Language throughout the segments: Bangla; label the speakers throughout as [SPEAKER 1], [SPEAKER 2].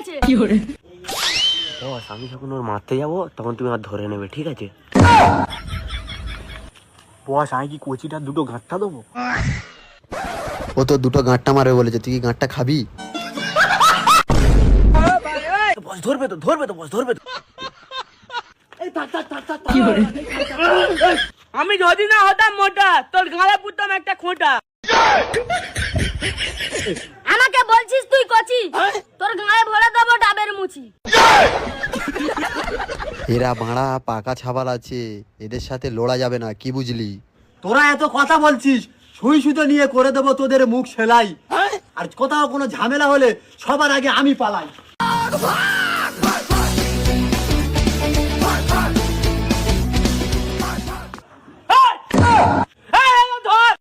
[SPEAKER 1] গেছে।
[SPEAKER 2] বস আমি যখন ওর মারতে যাবো তখন তুমি আর ধরে নেবে, ঠিক আছে? বস আমি কি কচিটা দুটো গাঁটটা দেবো?
[SPEAKER 3] ও তো দুটো গাঁটটা মারবে বলেছে, তুই কি গাঁটটা খাবি?
[SPEAKER 2] বস ধরবে তো, ধরবে তো, বস ধরবে তো।
[SPEAKER 1] আমি যদি না হতাম মোটা তোর গালে পুততাম একটা খোঁটা। আমাকে বলছিস তুই কচি, তোর গায়ে ভরে দেবো ডাবের মুচি।
[SPEAKER 3] এরা বাড়া পাকা ছাবাল আছে, এদের সাথে লড়া যাবে না, কি বুঝলি?
[SPEAKER 4] তোরা এত কথা বলছিস, সুই সুতো নিয়ে করে দেবো তোদের মুখ সেলাই। আর কোথাও কোনো ঝামেলা হলে সবার আগে আমি পালাই।
[SPEAKER 1] ধর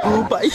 [SPEAKER 3] ও ভাই